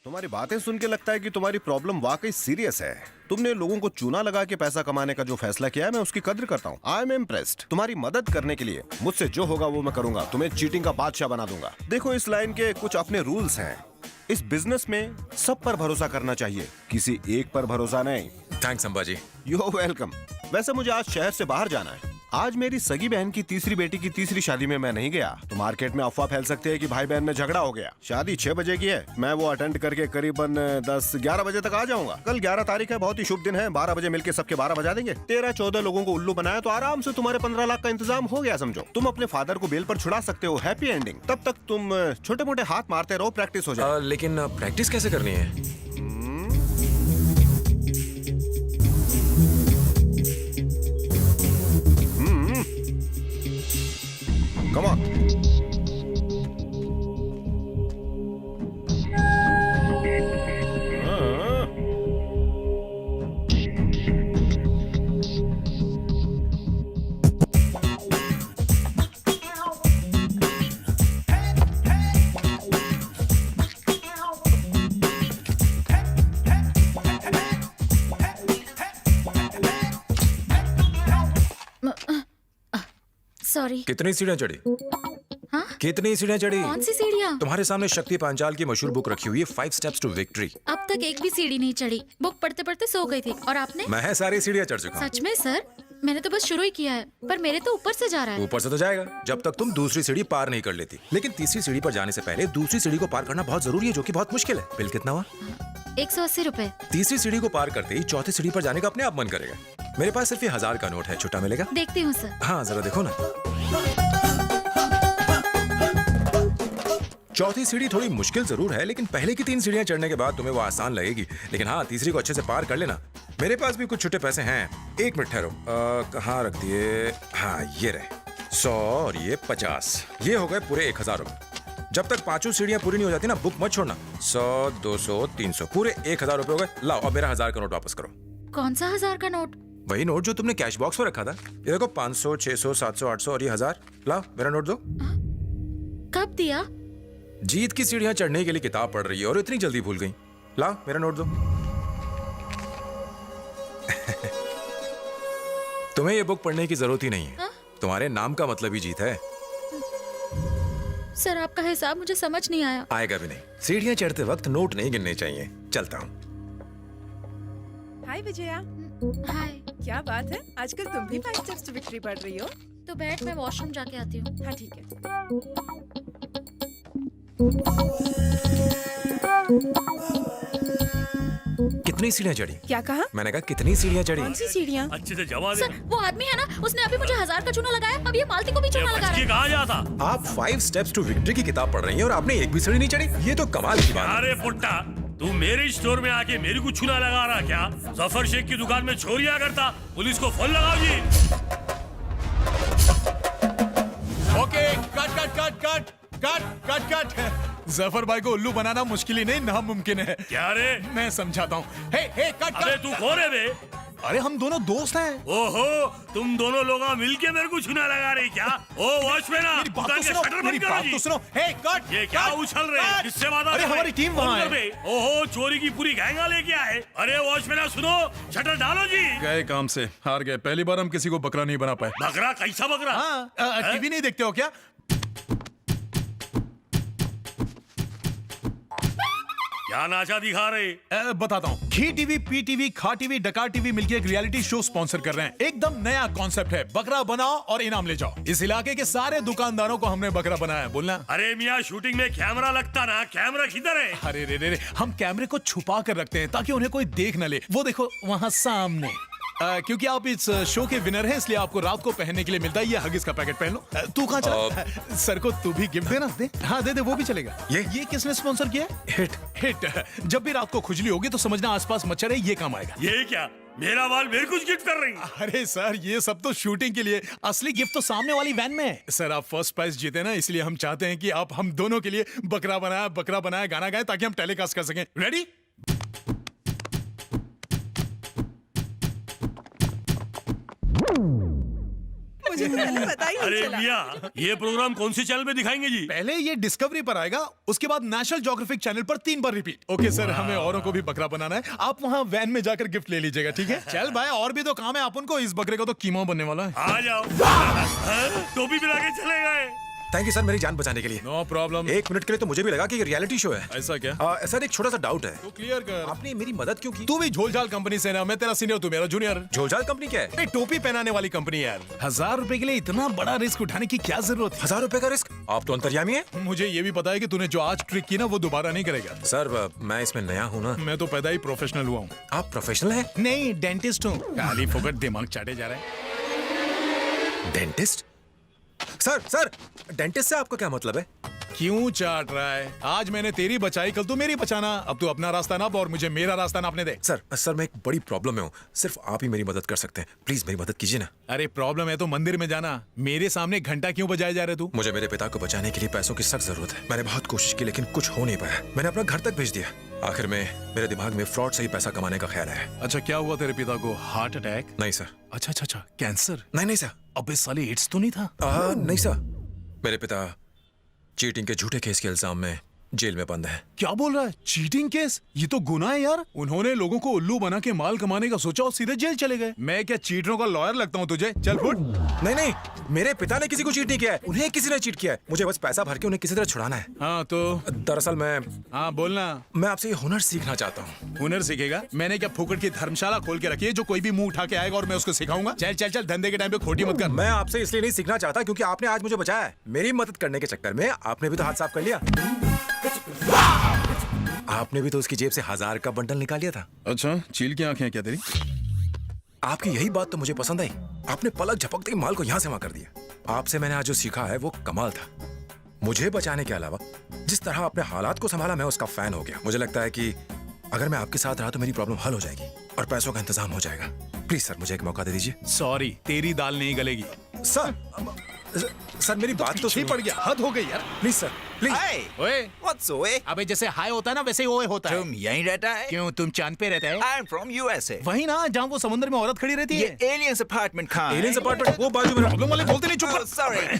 तुम्हारी बातें सुन के लगता है कि तुम्हारी प्रॉब्लम वाकई सीरियस है। तुमने लोगों को चूना लगा के पैसा कमाने का जो फैसला किया है, मैं उसकी कद्र करता हूँ। I am impressed. तुम्हारी मदद करने के लिए मुझसे जो होगा वो मैं करूंगा। तुम्हें चीटिंग का बादशाह बना दूंगा। देखो, इस लाइन के कुछ अपने रूल्स हैं। इस बिजनेस में सब पर भरोसा करना चाहिए, किसी एक पर भरोसा नहीं। थैंक्स अंबाजी। You welcome. वैसे मुझे आज शहर से बाहर जाना है। आज मेरी सगी बहन की तीसरी बेटी की तीसरी शादी में मैं नहीं गया तो मार्केट में अफवाह फैल सकती है कि भाई बहन में झगड़ा हो गया। शादी 6 बजे की है, मैं वो अटेंड करके करीबन 10-11 बजे तक आ जाऊंगा। कल 11 तारीख है, बहुत ही शुभ दिन है। 12 बजे मिलके सबके 12 बजा देंगे। 13-14 लोगों को उल्लू बनाया तो आराम से तुम्हारे 15 लाख का इंतजाम हो गया समझो। तुम अपने फादर को बेल पर छुड़ा सकते हो। Happy ending. तब तक तुम छोटे मोटे हाथ मारते रहो, प्रैक्टिस हो जाए। लेकिन प्रैक्टिस कैसे करनी है? Come on. सॉरी। कितनी सीढ़ियाँ चढ़ी? हाँ? कितनी सीढ़ियाँ चढ़ी? कौन सी सीढ़ियाँ? तुम्हारे सामने शक्ति पांचाल की मशहूर बुक रखी हुई है, 5 स्टेप्स टू विक्ट्री। अब तक एक भी सीढ़ी नहीं चढ़ी। बुक पढ़ते पढ़ते सो गई थी। और आपने? मैं सारी सीढ़ियाँ चढ़ चुका हूँ। सच में सर? मैंने तो बस शुरू ही किया है, पर मेरे तो ऊपर से जा रहा है। ऊपर से तो जाएगा जब तक तुम दूसरी सीढ़ी पार नहीं कर लेती। लेकिन तीसरी सीढ़ी पर जाने से पहले दूसरी सीढ़ी को पार करना बहुत जरूरी है, जो कि बहुत मुश्किल है। बिल कितना हुआ? 180 रुपए। तीसरी सीढ़ी को पार करते ही चौथी सीढ़ी पर जाने का अपने आप मन करेगा। मेरे पास सिर्फ 1000 का नोट है, छुट्टा मिलेगा? देखती हूँ सर। हाँ जरा देखो ना। चौथी सीढ़ी थोड़ी मुश्किल जरूर है, लेकिन पहले की 3 सीढ़ियां चढ़ने के बाद तुम्हें वो आसान लगेगी। लेकिन हाँ, तीसरी को अच्छे से पार कर लेना। मेरे पास भी कुछ छुट्टे पैसे हैं। 1 मिनट ठहरो, कहाँ रख दिए? हाँ ये रहे 100 और ये 50। ये हो गए पूरे 1000 रुपए। जब तक 5 सीढ़ियां पूरी नहीं हो जाती ना, बुक मत छोड़ना। 100, 200, 300 पूरे 1000 रुपए हो गए। लाओ अब मेरा 1000 का नोट वापस करो। कौन सा 1000 का नोट? वही नोट जो तुमने कैश बॉक्स में रखा था। ये देखो 500, 600, 700, 800 और ये 1000। लाओ मेरा नोट दो। कब दिया? जीत की सीढ़ियां चढ़ने के लिए किताब पढ़ रही है और इतनी जल्दी भूल गई। लाओ मेरा नोट दो। तुम्हें ये बुक पढ़ने की जरूरत ही नहीं है। तुम्हारे नाम का मतलब ही जीत है। सर आपका हिसाब मुझे समझ नहीं आया। आएगा भी नहीं। सीढ़ियां चढ़ते वक्त नोट नहीं गिनने चाहिए। चलता हूँ। हाय विजया। हाय। क्या बात है, आजकल तुम भी 5 स्टेप्स टू विक्ट्री पढ़ रही हो? तो बैठ, मैं वॉशरूम जाके आती हूँ। हाँ ठीक है। कितनी सीढ़ियां चढ़ी? क्या कहा? मैंने कहा कितनी सीढ़ियां चढ़ी? कौन सी सीढ़ियाँ? अच्छे से जवाब सर वो आदमी है ना, उसने अभी मुझे 1000 का चूना लगाया, अब ये मालती को भी चूना लगा रहा है। कहाँ जाता? आप 5 स्टेप्स टू विक्ट्री की किताब पढ़ रही हैं और आपने एक भी सीढ़ी नहीं चढ़ी। ये तो कमाल की बात है। अरे पुट्टा, तू मेरे स्टोर में आके मेरे को चूना लगा रहा क्या? जफर शेख की दुकान में चोरियां करता। पुलिस को फोन लगाओ जी। Okay, cut cut cut cut cut cut cut. Zafar भाई को उल्लू बनाना मुश्किल ही नहीं, नामुमकिन है। क्या रे? मैं समझाता हूँ। हे हे कट अबे कट। तू कौन है बे? अरे हम दोनों दोस्त हैं। ओहो, तुम दोनों लोग मिलके मेरे को चूना लगा रही क्या? ओ वॉचमैन, मेरी बात दुकान तो के सुनो, शटर मेरी बंद करो बात जी। तो सुनो। हे कट। ये क्या कट, उछल रहे? कट। किससे बात? अरे हमारी टीम वहाँ है। ओहो, चोरी की पूरी गैंगा लेके आए। अरे वॉचमैन सुनो, शटर डालो जी। गए काम से, हार गए। पहली बार हम किसी को बकरा नहीं बना पाए। बकरा? कैसा बकरा? हाँ, टीवी नहीं देखते हो क्या? क्या नाचा दिखा रहे? बताता हूँ। घी टीवी, पी टीवी, खा टीवी, डकार टीवी मिलकर एक रियलिटी शो स्पॉन्सर कर रहे हैं। एकदम नया कॉन्सेप्ट है, बकरा बनाओ और इनाम ले जाओ। इस इलाके के सारे दुकानदारों को हमने बकरा बनाया है। बोलना। अरे मियाँ, शूटिंग में कैमरा लगता ना, कैमरा किधर है? अरे रे रे रे, हम कैमरे को छुपा कर रखते हैं ताकि उन्हें कोई देख न ले। वो देखो वहाँ सामने। क्योंकि आप इस शो के विनर हैं, इसलिए आपको रात को पहनने के लिए मिलता है ये हगिस का पैकेट। पहन लो। तू कहाँ चला? सर को तू भी गिफ्ट देना। दे। हाँ दे दे, वो भी चलेगा। ये किसने स्पॉन्सर किया? Hit hit. जब भी रात को खुजली होगी तो समझना आसपास मच्छर है, ये काम आएगा। ये क्या? मेरा बाल मेरे कुछ गिफ्ट कर रही? अरे सर, ये सब तो शूटिंग के लिए, असली गिफ्ट तो सामने वाली वैन में है। सर आप फर्स्ट प्राइज जीते ना, इसलिए हम चाहते हैं कि आप हम दोनों के लिए बकरा बनाया गाना गाए ताकि हम टेलीकास्ट कर सकें। रेडी? मुझे तो पहले पता ही नहीं अरे चला। मिया, ये प्रोग्राम कौन से चैनल पे दिखाएंगे जी? पहले ये डिस्कवरी पर आएगा, उसके बाद नेशनल ज्योग्राफिक चैनल पर 3 बार रिपीट। ओके सर, हमें औरों को भी बकरा बनाना है, आप वहाँ वैन में जाकर गिफ्ट ले लीजिएगा, ठीक है? चल भाई, और भी तो काम है अपन को, इस बकरे का तो कीमा बनने वाला है। आ जाओ। हाँ, टोपी पहना के चले गए। थैंक यू सर मेरी जान बचाने के लिए। No problem. 1 मिनट के लिए तो मुझे भी लगा कि ये रियलिटी शो है। ऐसा क्या? सर एक छोटा सा डाउट है, तो क्लियर कर। आपने मेरी मदद क्यों की? तू भी झोलझाल कंपनी से ना, मैं तेरा सीनियर, तू मेरा जूनियर। झोलझाल कंपनी क्या है? नहीं, टोपी पहनाने वाली कंपनी है यार। 1000 रुपए के लिए इतना बड़ा रिस्क उठाने की क्या जरूरत है? 1000 रुपए का रिस्क? आप तो अंतर्यामी है। मुझे ये भी पता है कि तूने जो आज ट्रिक की ना, वो दोबारा नहीं करेगा। सर मैं इसमें नया हूँ ना। मैं तो पैदा ही प्रोफेशनल हुआ हूँ। आप प्रोफेशनल हैं? नहीं, डेंटिस्ट हूँ। खाली फोकट दिमाग चाटे जा रहा है। डेंटिस्ट? सर डेंटिस्ट से आपका क्या मतलब है? क्यों चाट रहा है? आज मैंने तेरी बचाई, कल तू मेरी बचाना। अब तू अपना रास्ता नाप और मुझे मेरा रास्ता नापने दे। सर मैं एक बड़ी प्रॉब्लम में हूँ, सिर्फ आप ही मेरी मदद कर सकते हैं। प्लीज मेरी मदद कीजिए ना। अरे प्रॉब्लम है तो मंदिर में जाना, मेरे सामने घंटा क्यों बजाए जा रहे तू? मुझे मेरे पिता को बचाने के लिए पैसों की सख्त जरूरत है। मैंने बहुत कोशिश की लेकिन कुछ हो नहीं पाया। मैंने अपना घर तक भेज दिया। आखिर में मेरे दिमाग में फ्रॉड से ही पैसा कमाने का ख्याल है। अच्छा, क्या हुआ तेरे पिता को? Heart attack? नहीं सर। अच्छा, कैंसर? नहीं सर। अबे साले, एड्स तो नहीं था? नहीं सर, मेरे पिता चीटिंग के झूठे केस के इल्जाम में जेल में बंद है। क्या बोल रहा है? Cheating case? ये तो गुनाह है यार। उन्होंने लोगों को उल्लू बना के माल कमाने का सोचा और सीधे जेल चले गए। मैं क्या चीटरों का लॉयर लगता हूँ तुझे? चल फुट। नहीं, मेरे पिता ने किसी को चीट नहीं किया है, उन्हें किसी ने चीट किया है। मुझे बस पैसा भर के उन्हें किसी तरह छुड़ाना है। हाँ तो? दरअसल हाँ बोलना। मैं आपसे ये हुनर सीखना चाहता हूँ। हुनर सीखेगा? मैंने क्या फुकट की धर्मशाला खोल के रखी है जो कोई भी मुंह उठा के आएगा और मैं उसको सिखाऊंगा? चल धंधे के टाइम पे खोटी मत कर। मैं आपसे इसलिए नहीं सीखना चाहता क्योंकि आपने आज मुझे बचाया है। मेरी मदद करने के चक्कर में आपने भी तो हाथ साफ कर लिया। आपने भी तो उसकी जेब से 1000 का बंडल निकाल लिया था। अच्छा, चील की आंखें क्या तेरी? आपकी यही बात तो मुझे पसंद आई। आपने पलक झपकते ही माल को यहाँ से वहां कर दिया। आपसे मैंने आज जो सीखा है वो कमाल था। मुझे बचाने के अलावा जिस तरह आपने हालात को संभाला, मैं उसका फैन हो गया। मुझे लगता है कि अगर मैं आपके साथ रहा तो मेरी प्रॉब्लम हल हो जाएगी और पैसों का इंतजाम हो जाएगा। प्लीज सर मुझे एक मौका दे दीजिए। सॉरी, तेरी दाल नहीं गलेगी। सर मेरी बात तो पीछे पड़ गया, हद हो गई यार। Please sir please. ओए, What's away? अबे जैसे हाय होता है ना, वैसे ही ओए होता है। तुम यहीं रहता है? क्यों, तुम चांद पे रहता है? I'm from USA. वही ना जहाँ वो समुद्र में औरत खड़ी रहती ये है। aliens apartment कहाँ है? एलियंस अपार्टमेंट वो बाजू में। प्रॉब्लम वाले बोलते नहीं, चुप Oh, कर। sorry.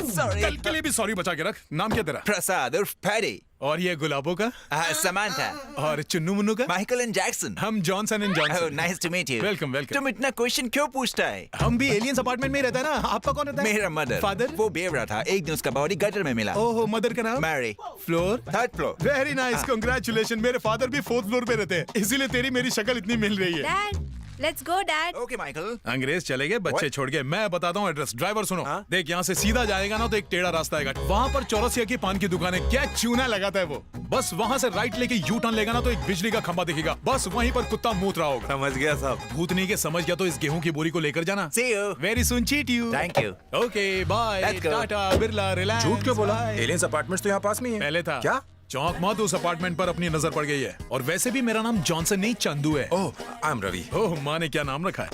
Sorry. कल के लिए भी सॉरी बचा के रख। नाम क्या तेरा? प्रसाद उर्फ पैडी। और ये गुलाबों का? Samantha. और चुन्नू मुन्नू का? Michael and Jackson. हम Johnson and Oh, Johnson. nice to meet you. Welcome welcome. तुम इतना क्वेश्चन क्यों पूछता है? हम भी एलियंस अपार्टमेंट में ही रहता है ना। आपका कौन रहता है? मेरा मदर। फादर? वो बेवड़ा था, एक दिन उसका बॉडी गटर में मिला। ओहो, मदर का नाम? Mary. Floor? Third floor. Very nice, congratulation. मेरे फादर भी 4th फ्लोर पे रहते हैं, इसीलिए तेरी मेरी शक्ल इतनी मिल रही है। Dad, let's go dad. Okay Michael. अंग्रेज चले गए, बच्चे What? छोड़ गए। मैं बताता हूँ एड्रेस। ड्राइवर सुनो, हाँ? देख यहाँ से सीधा जाएगा ना तो एक टेढ़ा रास्ता आएगा। वहाँ पर चौरसिया की पान की दुकान है। क्या चूना लगाता है वो। बस वहाँ से राइट लेके यू टर्न लेगा ना तो एक बिजली का खंबा दिखेगा। बस वहीं पर कुत्ता मूत रहा होगा। समझ गया सब। भूतनी के समझ गया तो इस गेहूं की बोरी को लेकर जाना। See you. Very soon cheat you. Thank you. Okay bye. Let's go. Tata, Birla, Reliance. झूठ क्यों बोला? Bye. एलियंस अपार्टमेंट्स तो यहाँ पास में ही है। पहले था। क्या? चौंक मत, उस अपार्टमेंट पर अपनी नजर पड़ गई है। और वैसे भी मेरा नाम जॉनसन नहीं, चंदू है। ओह आई एम रवि। ओह, माँ ने क्या नाम रखा है?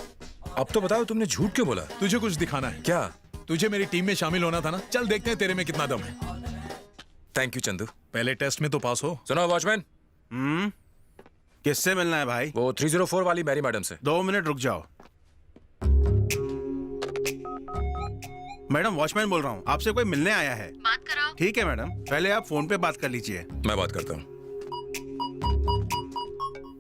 अब तो बताओ तुमने झूठ क्यों बोला? तुझे कुछ दिखाना है क्या? तुझे मेरी टीम में शामिल होना था ना। चल देखते हैं तेरे में कितना दम है। Thank you Chandu. पहले टेस्ट में तो पास हो। सुनो वॉचमैन, किससे मिलना है भाई? वो 304 वाली मैरी मैडम से। 2 मिनट रुक जाओ। मैडम, वॉचमैन बोल रहा हूँ, आपसे कोई मिलने आया है। बात कराओ। ठीक है मैडम, पहले आप फोन पे बात कर लीजिए। मैं बात करता हूँ।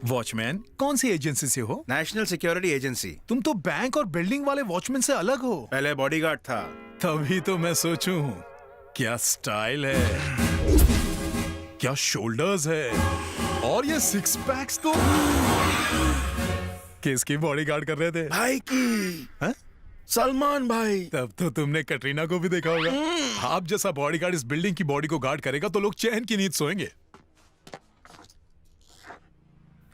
वॉचमैन, कौन सी एजेंसी से हो? National security agency. तुम तो बैंक और बिल्डिंग वाले वॉचमैन से अलग हो। पहले बॉडीगार्ड था। तभी तो मैं सोचूं, क्या स्टाइल है, क्या शोल्डर्स है, और ये 6 पैक्स तो किसकी बॉडीगार्ड कर रहे थे? भाई की। हाँ? सलमान भाई। तब तो तुमने कटरीना को भी देखा होगा। आप जैसा बॉडीगार्ड इस बिल्डिंग की बॉडी को गार्ड करेगा तो लोग चैन की नींद सोएंगे।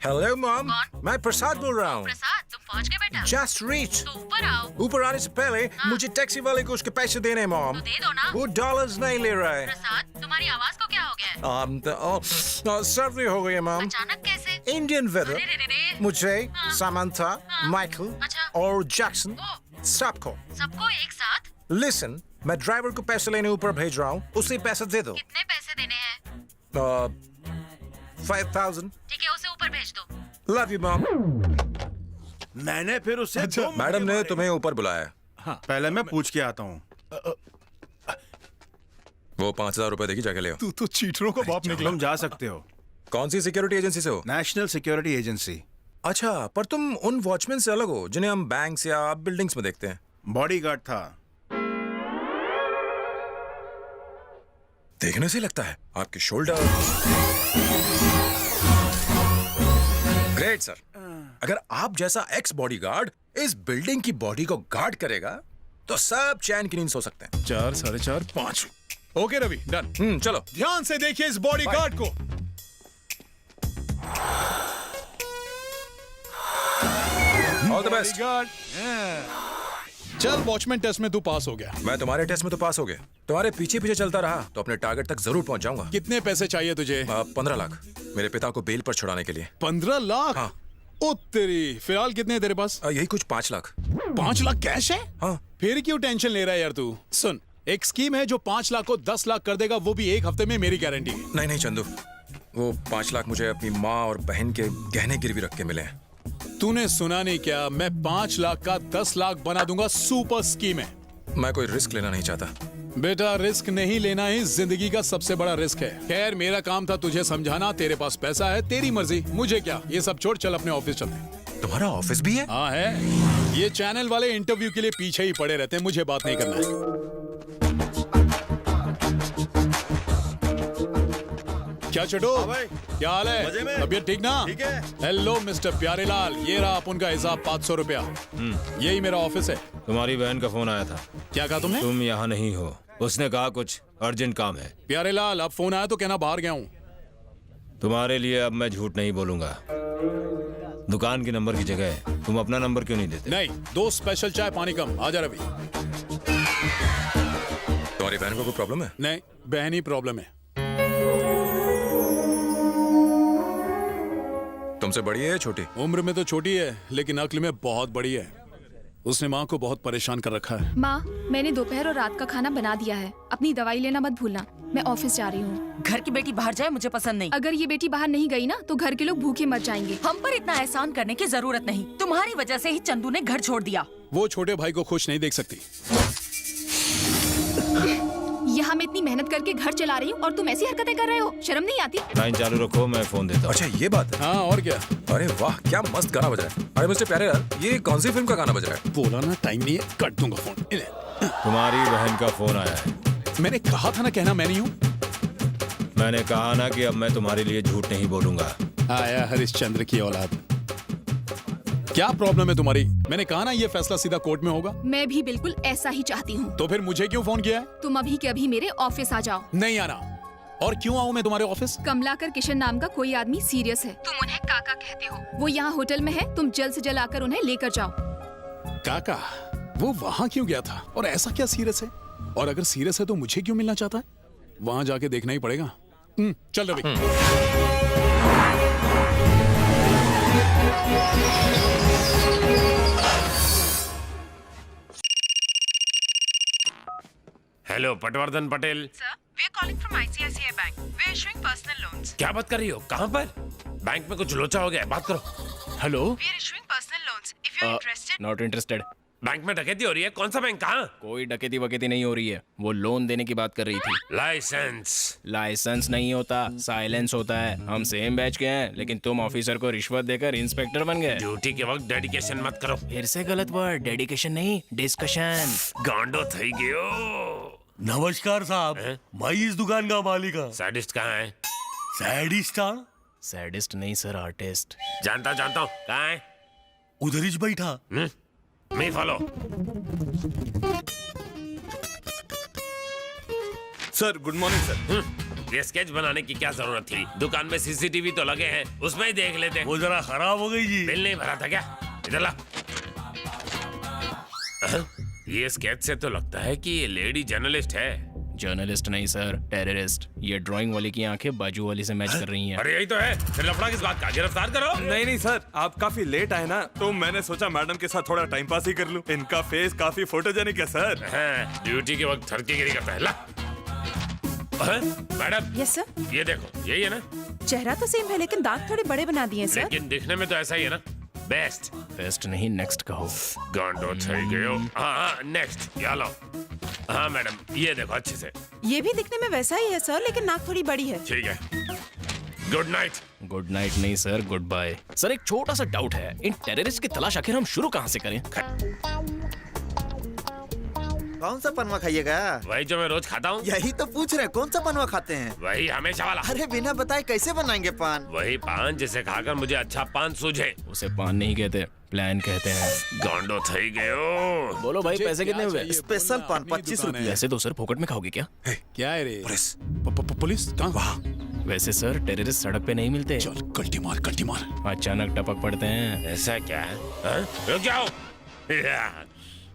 हेलो मॉम, मैं प्रसाद बोल रहा हूँ। प्रसाद, तुम पहुंच गए बेटा? Just reach. तो ऊपर आओ। ऊपर आने से पहले मुझे टैक्सी वाले को उसके पैसे देने हैं मॉम। तो दे दो ना। वो डॉलर्स नहीं ले रहा है। प्रसाद, तुम्हारी आवाज को क्या हो गया है? सर्दी हो गई है मॉम। अचानक कैसे? इंडियन वेदर अरे रे रे रे। मुझे सामंथा, माइकल अच्छा। और जैक्सन सबको सबको एक साथ? लिसन, मैं ड्राइवर को पैसे लेने ऊपर भेज रहा हूँ, उसे पैसे दे दो। कितने पैसे देने हैं? 5000। ठीक है, उसे ऊपर भेज दो। Love you mom. मैंने फिर उससे अच्छा, दो मुक्के मैडम ने मारे। तुम्हें ऊपर बुलाया। पहले मैं पूछ के आता हूँ। वो 5,000 रुपए देगी, जाके ले आओ। तू तो चीटरों का बाप निकला। तुम जा सकते हो। कौन सी सिक्योरिटी एजेंसी से हो? National security agency. अच्छा, पर तुम उन वॉचमैन से अलग हो जिन्हें हम बैंक्स या बिल्डिंग्स में देखते हैं। बॉडीगार्ड था। देखने से लगता है आपके शोल्डर। Great sir. अगर आप जैसा एक्स बॉडीगार्ड इस बिल्डिंग की बॉडी को गार्ड करेगा तो सब चैन की नींद सो सकते हैं। 4, 4.5, 5। Okay Ravi, done. चलो। ध्यान से देखिए इस बॉडीगार्ड को। All the best. चल, वॉचमैन टेस्ट में तू पास हो गया। मैं तुम्हारे टेस्ट में तो पास हो गया, तुम्हारे पीछे पीछे चलता रहा तो अपने टारगेट तक जरूर पहुंच जाऊंगा। कितने पैसे चाहिए तुझे? 15 लाख मेरे पिता को बेल पर छुड़ाने के लिए। 15 लाख? हाँ। ओ तेरी, फिलहाल कितने हैं तेरे पास? यही कुछ 5 लाख। 5 लाख कैश है? हाँ। फिर क्यों टेंशन ले रहा है यार तू? सुन, एक स्कीम है जो 5 लाख को 10 लाख कर देगा, वो भी 1 हफ्ते में, मेरी गारंटी है। नहीं नहीं चंदू, वो 5 लाख मुझे अपनी माँ और बहन के गहने गिरवी रख के मिले हैं। तूने सुना नहीं क्या? मैं 5 लाख का 10 लाख बना दूंगा। सुपर स्कीम है। मैं कोई रिस्क लेना नहीं चाहता। बेटा, रिस्क नहीं लेना ही जिंदगी का सबसे बड़ा रिस्क है। खैर, मेरा काम था तुझे समझाना। तेरे पास पैसा है, तेरी मर्जी, मुझे क्या। ये सब छोड़, चल अपने ऑफिस चलते। तुम्हारा ऑफिस भी है? हाँ है। ये चैनल वाले इंटरव्यू के लिए पीछे ही पड़े रहते हैं, मुझे बात नहीं करना है। क्या छोटू, क्या हाल है? तबीयत ठीक ना? ठीक है। हेलो मिस्टर प्यारेलाल, ये रहा अपन का हिसाब 500 रुपया। यही मेरा ऑफिस है। तुम्हारी बहन का फोन आया था। क्या कहा तुमने? तुम यहाँ नहीं हो। उसने कहा कुछ अर्जेंट काम है। प्यारेलाल, अब फोन आया तो कहना बाहर गया हूँ। तुम्हारे लिए अब मैं झूठ नहीं बोलूंगा। दुकान के नंबर की जगह तुम अपना नंबर क्यों नहीं देते? नहीं, 2 स्पेशल चाय, पानी कम। आजा रवि। तुम्हारी बहन को कोई प्रॉब्लम है? नहीं, बहन ही प्रॉब्लम है। तुमसे बड़ी है या छोटी? उम्र में तो छोटी है, लेकिन अक्ल में बहुत बड़ी है। उसने माँ को बहुत परेशान कर रखा है। माँ, मैंने दोपहर और रात का खाना बना दिया है। अपनी दवाई लेना मत भूलना। मैं ऑफिस जा रही हूँ। घर की बेटी बाहर जाए मुझे पसंद नहीं। अगर ये बेटी बाहर नहीं गई ना तो घर के लोग भूखे मर जाएंगे। हम पर इतना एहसान करने की जरूरत नहीं। तुम्हारी वजह से ही चंदू ने घर छोड़ दिया। वो छोटे भाई को खुश नहीं देख सकती। यहाँ मैं इतनी मेहनत करके घर चला रही हूँ और तुम ऐसी हरकतें कर रहे हो। शर्म नहीं आती? लाइन चालू रखो, मैं फोन देता हूँ। अच्छा ये बात है। हाँ और क्या। अरे वाह, क्या मस्त गाना बज रहा है। अरे मिस्टर प्यारेलाल, ये कौन सी फिल्म का गाना बज रहा है? बोला ना, टाइम नहीं है, कट दूंगा फोन। तुम्हारी बहन का फोन आया है। मैंने कहा था ना, कहना मैं नहीं हूँ। मैंने कहा ना कि अब मैं तुम्हारे लिए झूठ नहीं बोलूंगा। आया हरिश्चंद्र की औलाद। क्या प्रॉब्लम है तुम्हारी? मैंने कहा ना, ये फैसला सीधा कोर्ट में होगा। मैं भी बिल्कुल ऐसा ही चाहती हूँ। तो फिर मुझे क्यों फोन किया है? तुम अभी के अभी मेरे ऑफिस आ जाओ। नहीं आना। और क्यों आऊँ मैं तुम्हारे ऑफिस? कमलाकर किशन नाम का कोई आदमी सीरियस है। तुम उन्हें काका कहते हो। वो यहाँ होटल में है। तुम जल्द से जल्द आकर उन्हें लेकर जाओ। काका? वो वहाँ क्यों गया था? और ऐसा क्या सीरियस है? और अगर सीरियस है तो मुझे क्यों मिलना चाहता है? वहाँ जाके देखना ही पड़ेगा। चल Ravi. Hello, Patwardhan Patel. Sir, we are calling from ICICI Bank. We are issuing personal loans. क्या बात कर रही हो? कहाँ पर? बैंक में कुछ लोचा हो गया, बात करो। Hello. We are issuing personal loans. If you are interested. Not interested. Bank में डकैती हो रही है? कौन सा बैंक? कहाँ? कोई डकैती वकैती नहीं हो रही है। वो लोन देने की बात कर रही थी। लाइसेंस? लाइसेंस नहीं होता, साइलेंस होता है। हम सेम बैच के हैं, लेकिन तुम ऑफिसर को रिश्वत देकर इंस्पेक्टर बन गए। ड्यूटी के वक्त डेडिकेशन मत करो। फिर से गलत वर्ड। डेडिकेशन नहीं, डिस्कशन। गांडो थई गयो। नमस्कार साहब, मैं इस दुकान का मालिक हूँ। सैडिस्ट कहाँ है? सैडिस्ट? सैडिस्ट नहीं सर, आर्टिस्ट। जानता हूँ। कहाँ है? उधर ही बैठा। Me follow. Sir good morning sir. ये स्केच बनाने की क्या जरूरत थी? दुकान में सीसीटीवी तो लगे हैं, उसमें ही देख लेते। वो जरा खराब हो गई जी। बिल नहीं भरा था क्या? इधर ला। ये स्केच से तो लगता है कि ये लेडी जर्नलिस्ट है। जर्नलिस्ट नहीं सर, टेररिस्ट। ये ड्राइंग वाली की आंखें बाजू वाली से मैच कर रही हैं। अरे यही तो है। फिर लफड़ा किस बात का? गिरफ्तार करो। नहीं सर, आप काफी लेट आए ना, तो मैंने सोचा मैडम के साथ थोड़ा टाइम पास ही कर लूं। इनका फेस काफी फोटोजेनिक है सर। ड्यूटी के वक्त थरकीगिरी करता है। ला। मैडम। Yes sir. ये देखो, यही है ना? चेहरा तो सेम है लेकिन दांत थोड़े बड़े बना दिए सर। लेकिन दिखने में तो ऐसा ही है ना? बेस्ट बेस्ट नहीं नेक्स्ट कहो। गांडो થઈ ગયો हाँ नेक्स्ट ये लो हाँ मैडम ये देखो अच्छे से ये भी दिखने में वैसा ही है सर, लेकिन नाक थोड़ी बड़ी है। ठीक है गुड नाइट। गुड नाइट नहीं सर, गुड बाय। सर एक छोटा सा डाउट है, इन टेररिस्ट की तलाश आखिर हम शुरू कहाँ से करें? कौन सा पनवा खाइएगा? वही जो मैं रोज खाता हूँ। यही तो पूछ रहे, कौन सा पनवा खाते हैं? वही हमेशा वाला। अरे बिना बताए कैसे बनाएंगे पान? वही पान जिसे खाकर मुझे अच्छा पान सूझे। उसे पान नहीं कहते, प्लान कहते हैं। गांडो થઈ ગયો। बोलो भाई पैसे कितने हुए? स्पेशल पान 25 रुपए। वैसे तो सर फोकट में खाओगे क्या? क्या है रे? पुलिस पुलिस कहाँ? वहाँ। वैसे सर टेररिस्ट सड़क पे नहीं मिलते, चल कल्टी मार। अचानक टपक पड़ते हैं। ऐसा क्या है? हाँ? रुक जाओ।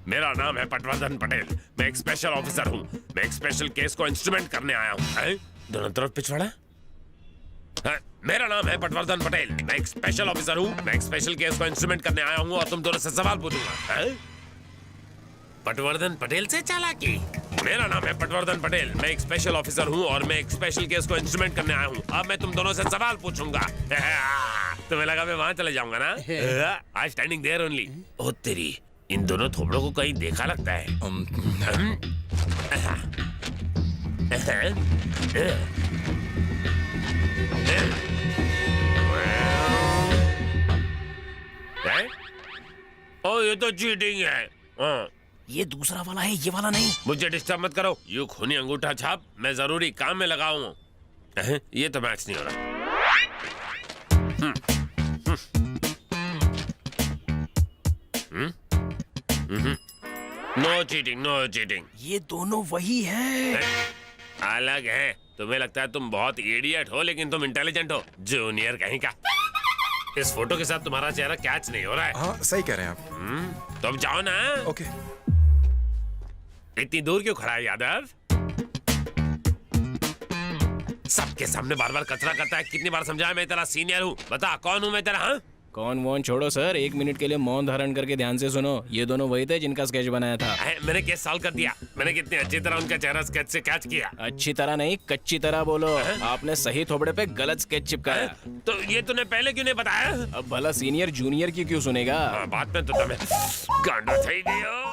मेरा नाम है पटवर्धन पटेल, मैं एक स्पेशल ऑफिसर हूँ। मैं एक स्पेशल केस को इंस्ट्रूमेंट करने आया हूँ। हैं? दोनों तरफ पिछवाड़ा? हाँ, मेरा नाम है पटवर्धन पटेल, मैं एक स्पेशल ऑफिसर हूँ। मैं एक स्पेशल केस को इंस्ट्रूमेंट करने आया हूँ और तुम दोनों से सवाल पूछूंगा। हैं? पटवर्धन पटेल से चालाकी। मेरा नाम है पटवर्धन पटेल, मैं एक स्पेशल ऑफिसर हूँ और मैं एक स्पेशल केस को इंस्ट्रूमेंट करने आया हूँ। अब मैं तुम दोनों से सवाल पूछूंगा। तुम्हें लगा मैं वहां चले जाऊंगा ना? आज स्टैंडिंग देयर ओनली। ओ तेरी, इन दोनों थोबड़ों को कहीं देखा लगता है। ओ ये तो चीटिंग है। हाँ। ये दूसरा वाला है, ये वाला नहीं। मुझे डिस्टर्ब मत करो। यू खूनी अंगूठा छाप मैं जरूरी काम में लगा हूँ। ये तो मैच नहीं हो रहा। No cheating, no cheating. ये दोनों वही है। अलग है। तुम्हें लगता है तुम बहुत इडियट हो, लेकिन तुम इंटेलिजेंट हो। जूनियर कहीं का। इस फोटो के साथ तुम्हारा चेहरा कैच नहीं हो रहा है। हाँ सही कह रहे हैं आप। तुम जाओ ना। ओके। इतनी दूर क्यों खड़ा है यादव? सबके सामने बार बार कचरा करता है। कितनी बार समझाया मैं तेरा सीनियर हूँ। बता कौन हूँ मैं तेरा? हाँ? कौन वॉन छोड़ो सर, 1 मिनट के लिए मौन धारण करके ध्यान से सुनो। ये दोनों वही थे जिनका स्केच बनाया था। मैंने केस सॉल्व कर दिया। मैंने कितनी अच्छी तरह उनका चेहरा स्केच से कैच किया। अच्छी तरह नहीं, कच्ची तरह बोलो। आपने सही थोबड़े पे गलत स्केच चिपकाया। तो ये तूने पहले क्यों नहीं बताया? अब भला सीनियर जूनियर की क्यों सुनेगा? बात में तो तुम्हें गांडो થઈ ગયો।